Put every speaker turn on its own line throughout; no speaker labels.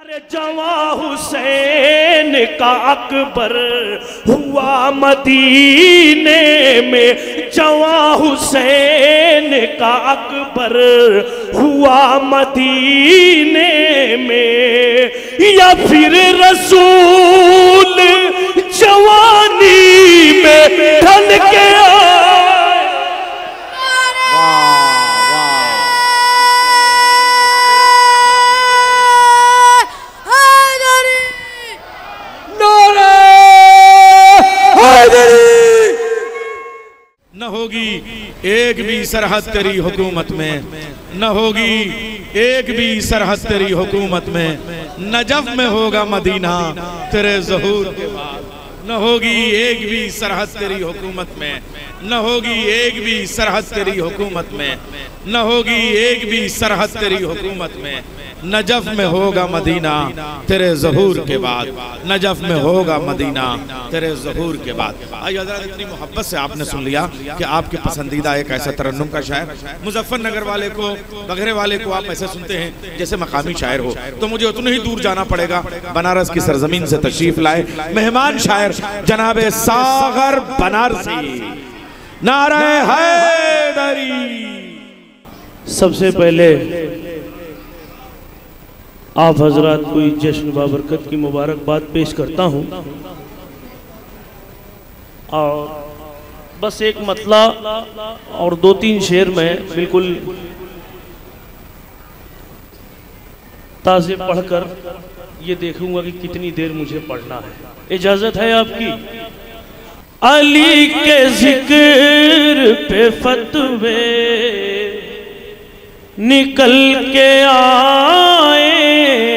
जवा हुसैन का अकबर हुआ मदीने में, जवा हुसैन का अकबर हुआ मदीने में, या फिर रसूल जवानी में ढल के
न होगी एक भी सरहद तेरी हुकूमत में, न होगी एक भी सरहद तेरी हुकूमत में, नजफ में होगा मदीना तेरे ज़हूर के बाद। न होगी एक भी सरहद तेरी हुकूमत में, न होगी एक भी सरहद तेरी हुकूमत में, न होगी एक भी सरहद तेरी हुकूमत में, नजफ में होगा मदीना तेरे ज़हूर के बाद, नजफ में होगा मदीना तेरे ज़हूर के बाद। आइए हज़रत, इतनी मोहब्बत से आपने सुन लिया कि आपके पसंदीदा एक ऐसा तरन्नुम का शायर, मुजफ्फरनगर वाले को, बघरे वाले को आप ऐसे सुनते हैं जैसे मकामी शायर हो, तो मुझे उतने ही दूर जाना पड़ेगा, बनारस की सरजमीन से तशरीफ लाए मेहमान शायर जनाब सागर बनारसी, नारे हैदरी।
सबसे पहले आप हजरात को जश्न बाबरकत की मुबारकबाद पेश करता हूँ, और बस एक मतला और दो तीन शेर में बिल्कुल ताज़े पढ़कर ये देखूंगा कि कितनी देर मुझे पढ़ना है। इजाज़त है आपकी? अली के जिक्र पे फतवे निकल के आए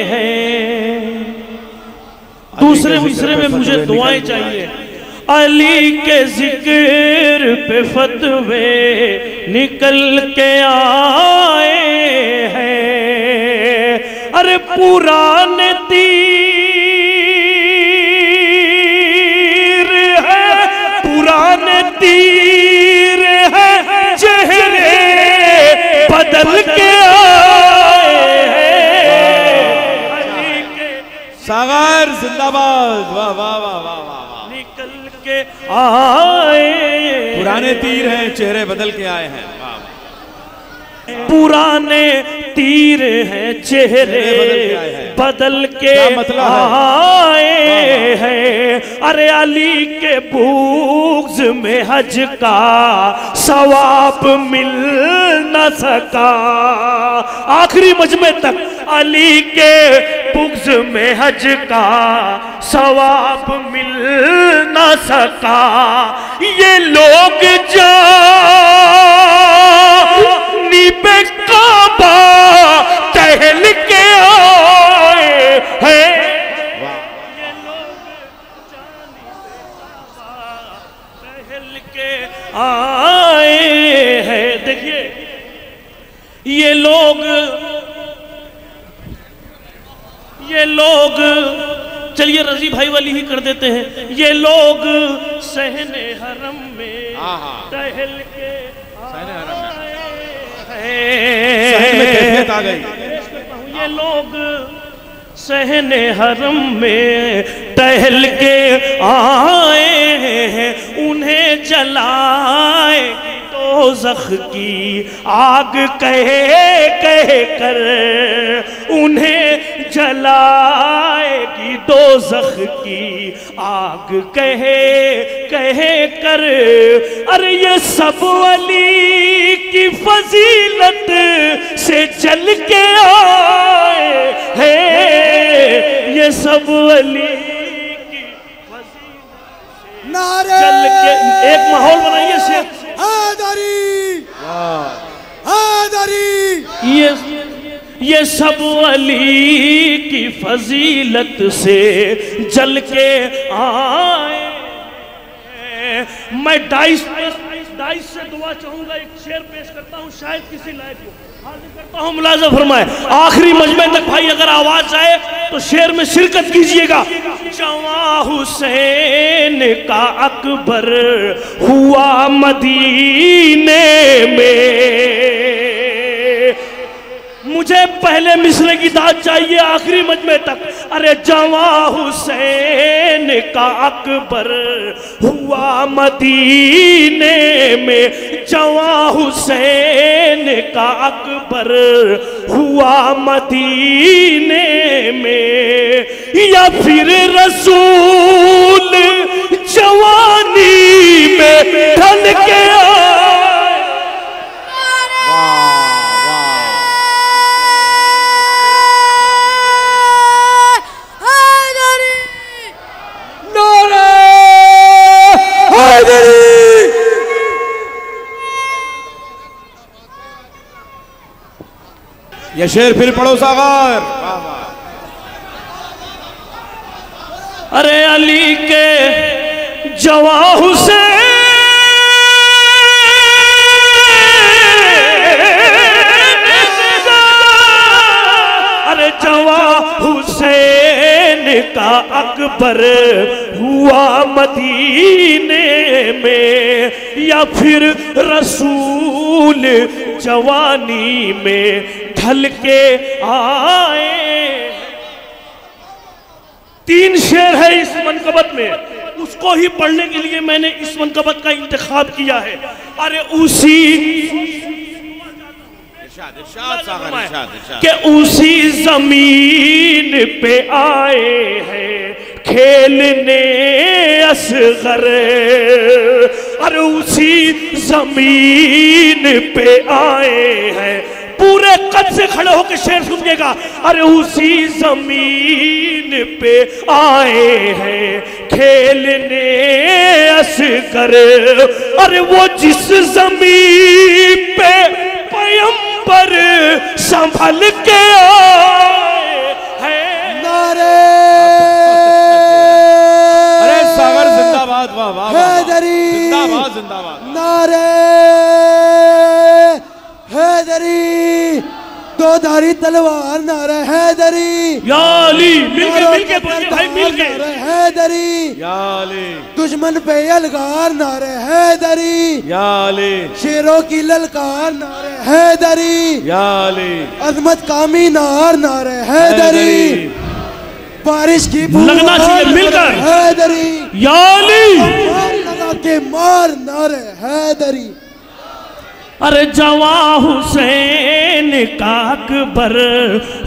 हैं, दूसरे मिसरे में मुझे दुआएं चाहिए। अली के जिक्र पे फतवे निकल के आए हैं, अरे पुराने तीर है, पुराने तीर है, चेहरे बदल के आए हैं। अली के
सागर जिंदाबाद, वाह वाह वाह वाह वाह।
निकल के आए,
पुराने तीर हैं चेहरे बदल के आए हैं,
पुराने तीर हैं चेहरे बदल के आए हैं। अरे अली के बुग़्ज़ में हज का सवाब मिल न सका, आखिरी मजमे तक अली के बुग़्ज़ में हज का सवाब मिल न सका। ये लोग पे काबा टहल के आए हैं, ये लोग टहल के आए हैं। देखिए ये लोग चलिए रजी भाई वाली ही कर देते हैं। ये लोग सहने हरम में टहल के
आ गई।
ये लोग सहने हरम में टहल के आए हैं, उन्हें जलाएगी दोज़ख की आग कहे कहे कर, उन्हें जलाएगी दोज़ख की आग कहे कहे कर। अरे ये सब अली की फजीलत से जल के आए हैं, ये सब अली की फजीलत से जल के। एक माहौल बनाइए शेख, ये सब अली की फजीलत से जल के आए। मैं डाइस से दुआ चाहूंगा, एक शेर पेश करता हूँ, शायद किसी लायक को हाजिर करता हूँ, मुलाज़ा फरमाए। आखिरी मजमे तक भाई अगर आवाज आए तो शेर में शिरकत कीजिएगा। जवा हुसैन का अकबर हुआ मदीने में, मुझे पहले मिसरे की दाद चाहिए आखिरी मजमे तक। अरे जवा हुसैन का अकबर हुआ मदीने में, जवा हुसैन का अकबर हुआ मदीने में, या फिर रसूल जवानी में ढल के
ये शेर फिर पढ़ो सागर।
अरे अली के जवा हुसैन, अरे जवा हुसैन का अकबर हुआ मदीने में, या फिर रसूल जवानी में ढल के आए। तीन शेर है इस मनकबत में, उसको ही पढ़ने के लिए मैंने इस मनकबत का इंतखाब किया है। अरे उसी के उसी जमीन पे आए हैं खेलने असगर, अरे उसी जमीन पे आए हैं, पूरे कद से खड़े होकर शेर सुनिएगा। अरे उसी जमीन पे आए हैं खेलने असगर, अरे वो जिस जमीन पे पैगंबर संभल के आए हैं।
नारे
अरे सागर जिंदाबाद, वाह वाह
हैदरी
जिंदाबाद जिंदाबाद।
नारे हैदरी, दो धारी तलवार नारे हैदरी,
या अली मिलके बोलिए भाई, मिलके
नारे हैदरी,
या अली
दुश्मन पे अलगार नारे हैदरी,
या अली
शेरों की ललकार नारे हैदरी,
या अली
अजमत का मीनार नारे हैदरी, बारिश की
लगना चाहिए मिलकर
हैदरी,
या अली
लगा के मार नारे हैदरी।
अरे जवा हुसैन का अकबर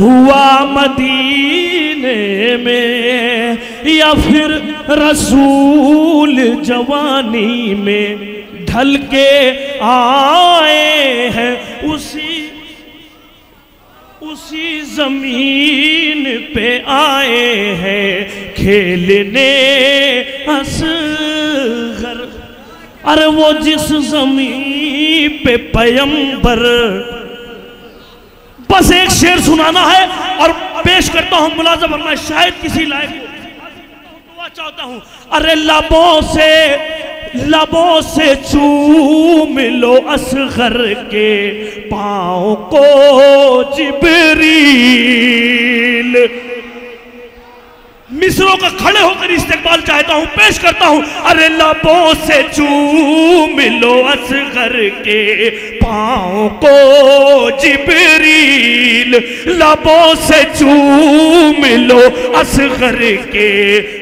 हुआ मदीने में, या फिर रसूल जवानी में ढल के आए हैं, उसी जमीन पे आए हैं खेलने असगर, अरे वो जिस जमीन पे पैगंबर। बस एक शेर सुनाना है और पेश करता हूं, मुलाज़ा फरमाए शायद किसी लायक दुआ चाहता हूं। अरे लबों से चूम लो असगर के पाँव को जिब्रील, मिस्रों का खड़े होकर इस्तेकबाल चाहता हूं, पेश करता हूं। अरे लबों से चूम लो असगर के पाँव को जिब्रील, लबों से चूम लो असगर के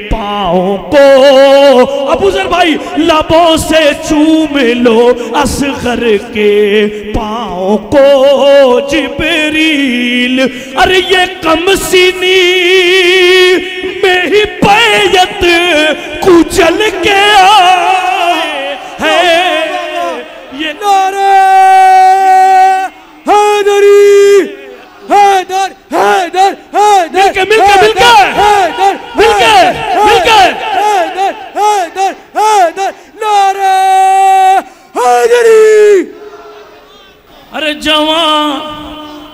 पाँव को, अबू ज़र भाई लबों से चूम लो असगर के पाँव को जिब्रील, अरे ये कमसिनी में ही बैयत कुचल के आए हैं। ये
नारे हैदरी, हैदर हैदर हैदर,
मिलके
हैदर हैदर हैदर, नारे हैदरी।
अरे जवां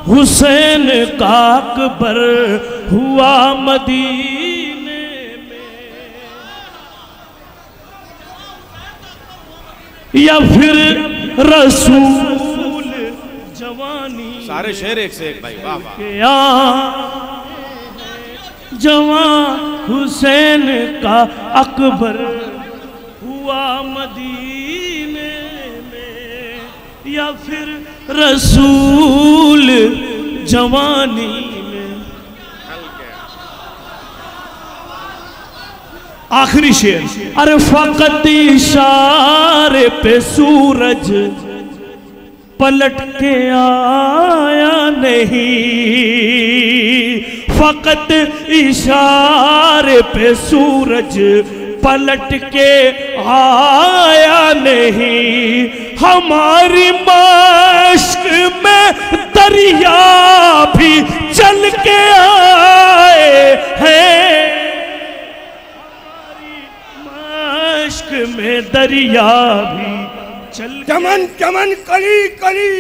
हुसैन का अकबर हुआ मदीने में, या फिर रसूल जवानी,
सारे शेर एक से एक भाई, वाह वाह।
क्या जवां हुसैन का अकबर हुआ मदीने में, या फिर रसूल जवानी में। आखिरी शेर, अरे फकत इशारे पे सूरज पलट के आया नहीं, फकत इशारे पे सूरज पलट के आया नहीं। हमारी मश्क में दरिया भी चल के आए हैं, मश्क में दरिया भी चल।
चमन चमन कली कली,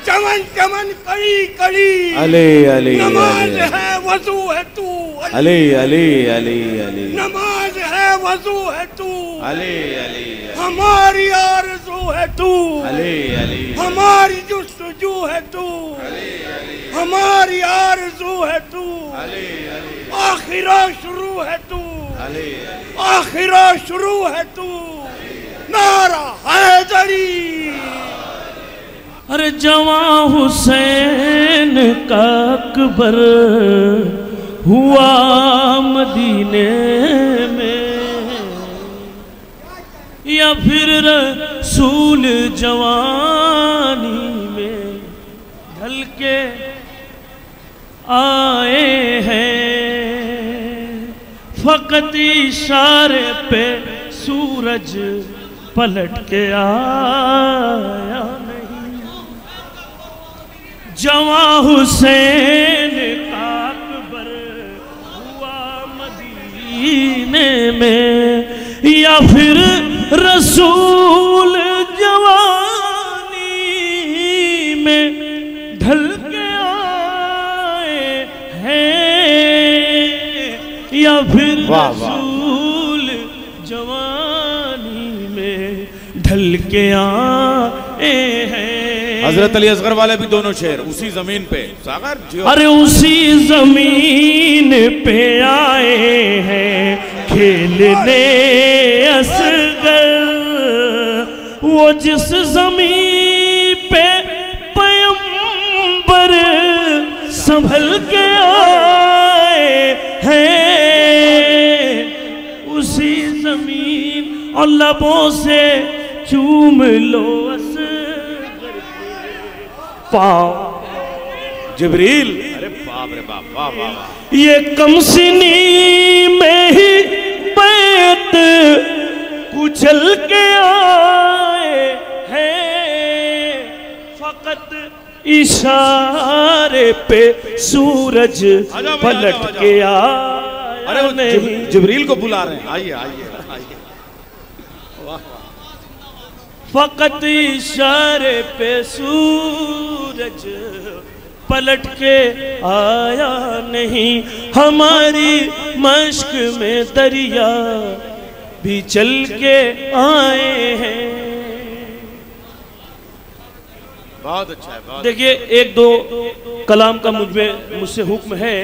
चमन चमन कली कली।
अले अले
नमाज है वजू है तू,
अले अले अले अले।
नमाज है वजू है तू,
अले अले
हमारी आरज़ू है तू,
अले अले
हमारी जुस्तजू है तू, हमारी आरज़ू है तू, आखिरा शुरू है तू, आखिरा शुरू है तू। नारा हैदरी।
अरे जवां हुसैन का अकबर हुआ मदीने में, या फिर रसूल जवानी में ढल के आए हैं। फकत इशारे पे सूरज पलट के आया नहीं, जवां हुसैन का अकबर हुआ मदीने में, या फिर रसूल जवानी में ढल के आए हैं, या फिर रसूल जवानी में ढल के आए हैं।
हजरत अली असगर वाले भी दोनों शेर उसी जमीन पे सागर।
अरे उसी जमीन पे आए हैं खेलने असगर, वो जिस जमीन पे पैगंबर संभल के आए हैं, उसी जमीन और लबों से चूम लो असगर पाओ।
जिब्रील, अरे बाप रे बाप, वाह वाह वाह।
ये कमसिनी में ही बैत कुचल के आए हैं, फकत इशारे पे सूरज पलट के आया।
अरे नहीं, जिब्रील को बुला रहे हैं, आइए आइए आइए।
फकत इशारे पे सूरज पलट के आया नहीं, हमारी मश्क में दरिया भी चल के आए हैं।
बहुत अच्छा है, बहुत।
देखिए, एक दो कलाम का मुझसे हुक्म है,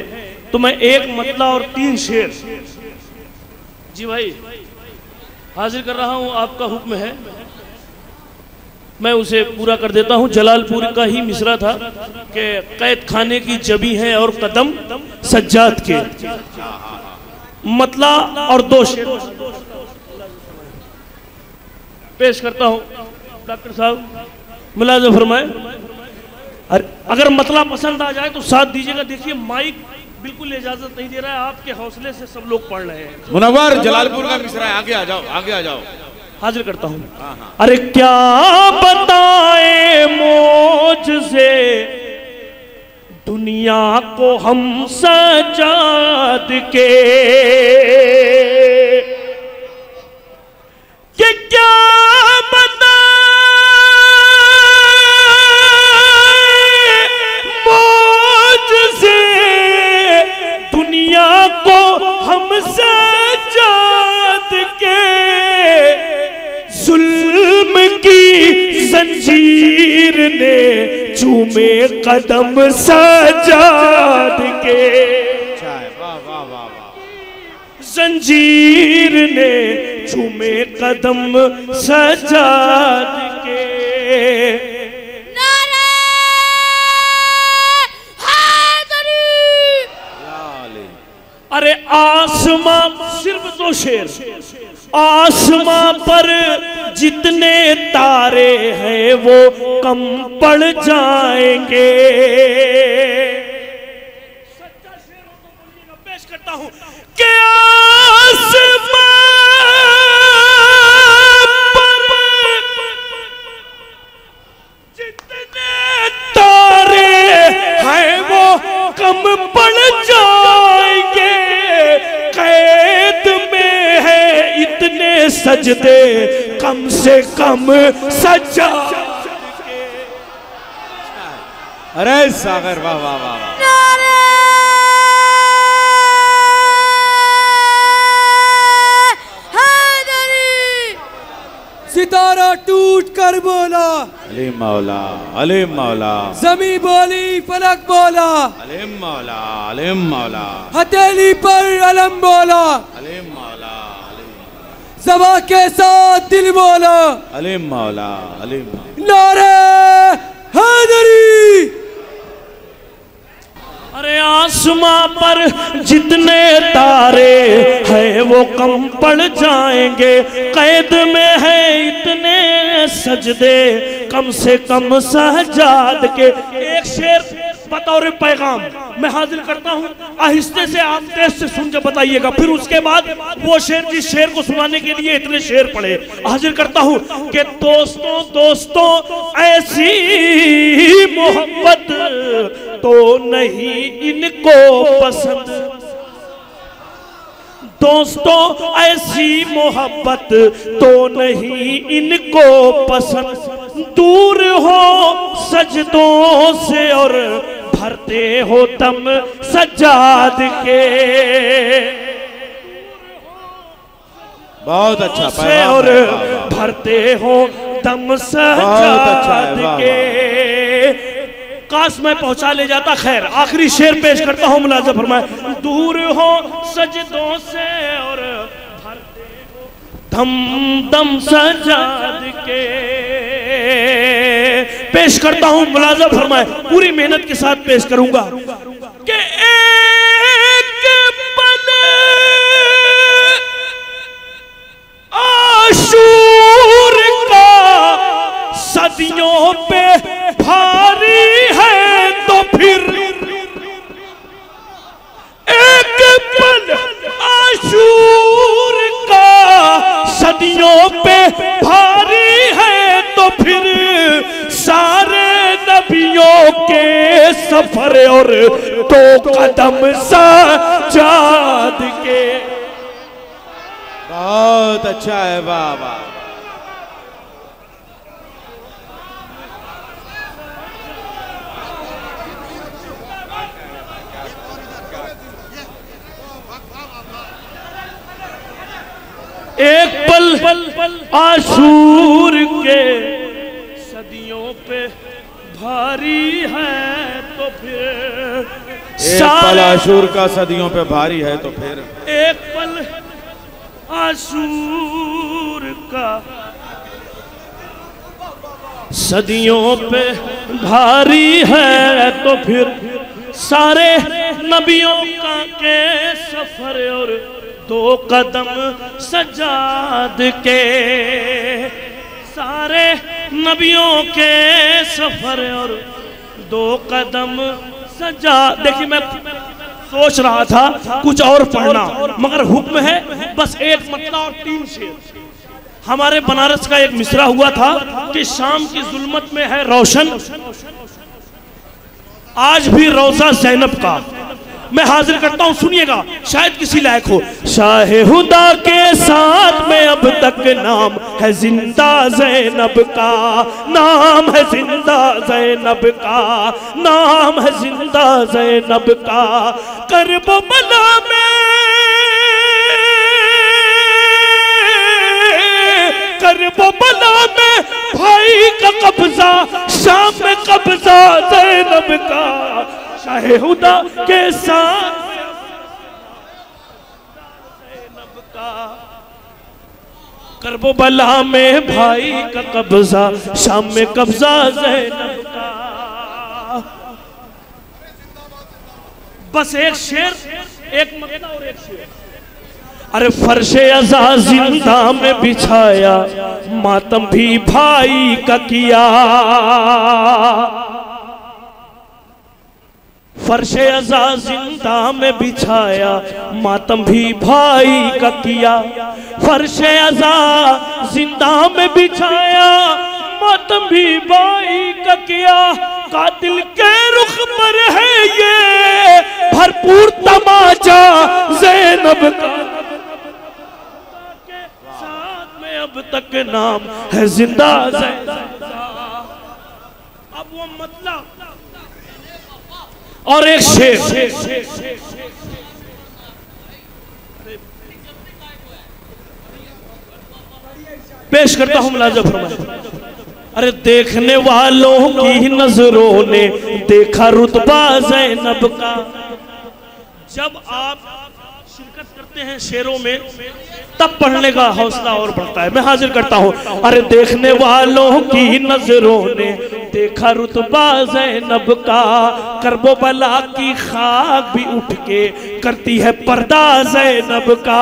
तो मैं एक मतला और 3 शेर जी भाई हाजिर कर रहा हूं। आपका हुक्म है, मैं उसे पूरा कर देता हूं। जलालपुर का ही मिसरा था कि कैद खाने की जबी है और कदम सज्जाद के। मतला और 2 शेर पेश करता हूं। डॉक्टर साहब मुलाज़ा फरमाए। अगर मतला पसंद आ जाए तो साथ दीजिएगा। देखिए, माइक बिल्कुल इजाजत नहीं दे रहा है, आपके हौसले से सब लोग पढ़ रहे हैं।
मुनव्वर जलालपुर का मिसरा है, आगे आ जाओ, आगे आ जाओ।
हाजिर करता हूं। अरे क्या बताए मोजज़े दुनिया को हम सजाद के, कि क्या बताए मोजज़े दुनिया को हम सजाद के, जुल्म की जंजीर ने चूमे कदम सजाद के, जंजीर ने चूमे कदम सजाद के।
नारे
अरे आसमां, सिर्फ 2 शेर। आसमां पर जितने तारे हैं वो कम पड़ जाएंगे। सच्चा शेर हो तो बोलिएगा, पेश करता हूं कि आसमां पर जितने तारे हैं वो कम पड़ जाएंगे। कैद में है इतने सजदे, कम से कम सजा।
अरे सागर वाह वाह वाह वाह।
सितारा टूट कर बोला
अली मौला, अली मौला।
जमी बोली फलक बोला
अली मौला, अली मौला।
हथेली पर अलम बोला
अली मौला,
ज़बा के साथ दिल बोला
अली मौला, अली मौला।
नारे हैदरी।
अरे आसमां पर जितने तारे हैं वो कम पड़ जाएंगे। कैद में है इतने सजदे, कम से कम सहजाद के। एक शेर बतौर पैगाम मैं हाजिर करता हूँ, आहिस्ते से आप तेज से सुन के बताइएगा। फिर उसके बाद वो शेर, जिस शेर को सुनाने के लिए इतने शेर पढ़े, हाजिर करता हूँ कि दोस्तों दोस्तों ऐसी मोहब्बत तो नहीं इनको पसंद। दोस्तों ऐसी मोहब्बत तो नहीं इनको पसंद। दूर हो सजदों से और भरते हो दम सजाद के।
बहुत अच्छा
से और भरते हो दम सजाद के। काश मैं पहुंचा ले जाता, खैर आखिरी शेर पेश करता हूं, मुलाज़ा फरमाए। दूर हो सजदों से और भरते हो दम दम सजाद के। पेश करता हूं, मुलाज़ा फरमाए, पूरी मेहनत के साथ पेश करूंगा कि एक पल आशूर का सदियों पे भारी है तो फिर एक पल आशूर का सदियों पे भारी है तो फिर सारे नबियों के सफर और 2 कदम सजाद के।
बहुत अच्छा है, वाह वाह।
एक पल आशूर के सदियों पे भारी है तो फिर
एक पल आशूर का सदियों पे भारी है तो फिर
एक पल आशूर का सदियों पे भारी है तो फिर सारे नबियों का के सफर और 2 कदम सजाद के। सारे नबियों के सफर और 2 कदम सजा। देखिए मैं सोच रहा था कुछ और पढ़ना, मगर हुक्म है बस एक मतला और 3 शेर। हमारे बनारस का एक मिसरा हुआ था कि शाम की जुल्मत में है रोशन, आज भी रोजा ज़ैनब का। मैं हाजिर करता हूं, सुनिएगा, शायद किसी लायक हो। शाहे हुदा के साथ में अब तक नाम है जिंदा ज़ैनब का, नाम है जिंदा ज़ैनब का, नाम है जिंदा ज़ैनब का। करबला में, करबला में भाई का कब्जा, शाम में कब्जा ज़ैनब का। शाहे हुदा के साथ ज़ैनब का, करबला में भाई का कब्जा, शाम में कब्जा ज़ैनब का। बस एक शेर, एक मतलब और अरे फर्शे अज़ा जिंदा में बिछाया, मातम भी भाई का किया। फर्शे अज़ा जिंदा में बिछाया, मातम भी भाई का किया। फर्शे अज़ा जिंदा में बिछाया, मातम भी भाई का किया। कातिल के रुख पर है ये भरपूर तमाचा ज़ैनब का, साथ में अब तक नाम है जिंदा ज़ैनब। अब वो मतलब और एक शेर पेश करता हूं, मुलाज़ा फरमाए। अरे देखने वालों की नजरों ने देखा रुतबा ज़ैनब का। जब आप शिरकत करते हैं शेरों में, तब पढ़ने का हौसला और बढ़ता है। मैं हाजिर करता हूं। अरे देखने वालों की नजरों ने देखा रुतबा ज़ैनब का, करबो बला की खाक भी उठ के करती है पर्दा ज़ैनब का।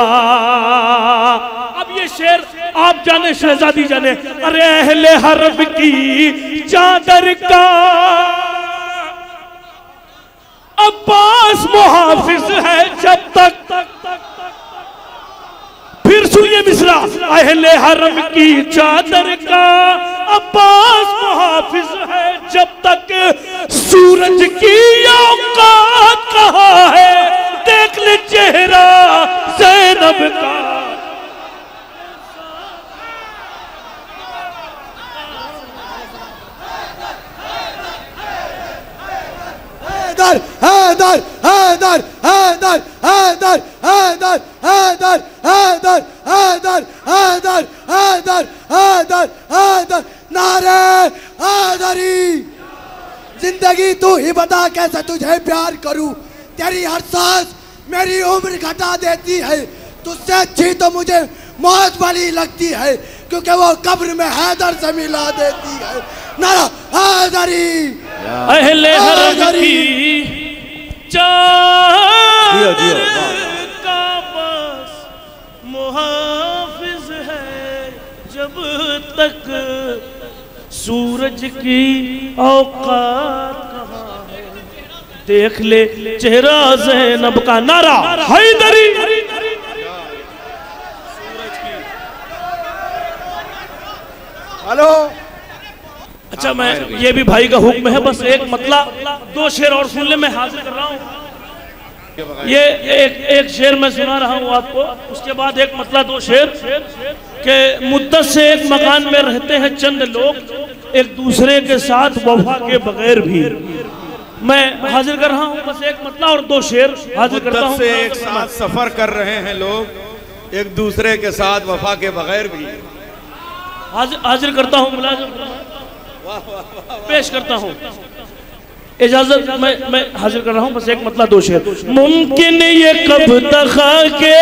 अब ये शेर आप जाने, शहजादी जाने। अरे अहले हरम की चादर का अब्बास मुहाफिज है जब तक। फिर सुनिए मिसरा, अहले हरम की चादर का अब्बास मुहाफिज है जब तक। सूरज की औकात कहाँ है, देख ले चेहरा ज़ैनब का।
हैदर हैदर हैदर हैदर हैदर हैदर हैदर हैदर हैदर हैदर हैदर हैदर नारे हैदरी। जिंदगी तू ही बता कैसे तुझे प्यार करूं, तेरी हर सांस मेरी उम्र घटा देती है। तुझसे अच्छी तो मुझे मौत वाली लगती है, क्योंकि वो कब्र में हैदर से मिला देती है। नारा हैदरी।
अहले हरम की चादर का बस मुहाफिज है जब तक। सूरज की औकात कहाँ है, देख ले चेहरा ज़ैनब का। नारा हैदरी।
हेलो।
अच्छा, मैं ये भी भाई का हुक्म है, बस एक मतलब 2 शेर और सुन ले, मैं हाजिर कर रहा हूँ। ये एक शेर मैं सुना रहा हूँ आपको, उसके बाद एक मतलब 2 शेर के। मुद्दत से एक मकान में रहते हैं चंद लोग, एक दूसरे के साथ वफा के बगैर भी। मैं हाजिर कर रहा हूँ, बस एक मतलब और 2 शेर हाजिर करता हूँ।
से एक साथ सफर कर रहे हैं लोग, एक दूसरे के साथ वफा के बगैर भी।
हाजिर करता हूँ, मुलाज़िम पेश करता हूँ। इजाजत, मैं हाजिर कर रहा हूँ, बस एक मतलब 2 शेर। मुमकिन ये कब तक के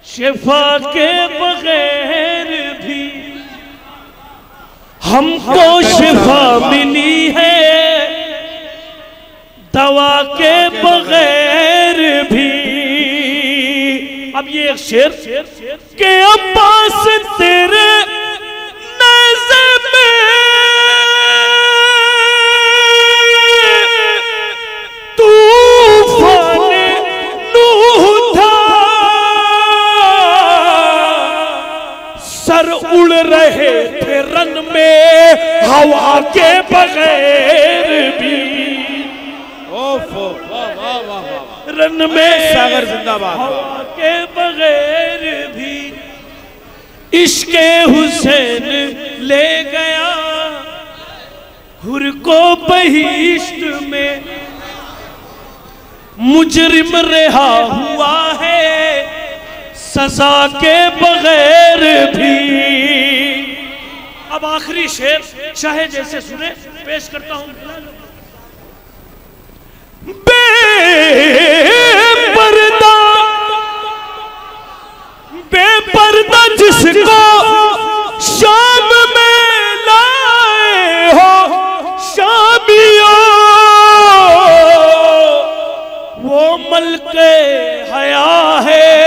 शिफा के बगैर भी हमको शिफा मिली है, दवा के बगैर भी। अब ये एक शेर के अब्बास तेरे नज़र में तूफान नूह था, सर उड़ रहे थे रन में हवा के बगैर भी। रन में
सागर जिंदाबाद।
हवा के बगैर भी इश्के हुसैन ले गया हुर को बहिश्त में। मुजरिम रहा हुआ है सजा के बगैर भी। अब आखिरी शेर चाहे जैसे सुने, पेश करता हूं। बेपर्दा जिसको शाम में लाए हो शामियों हया है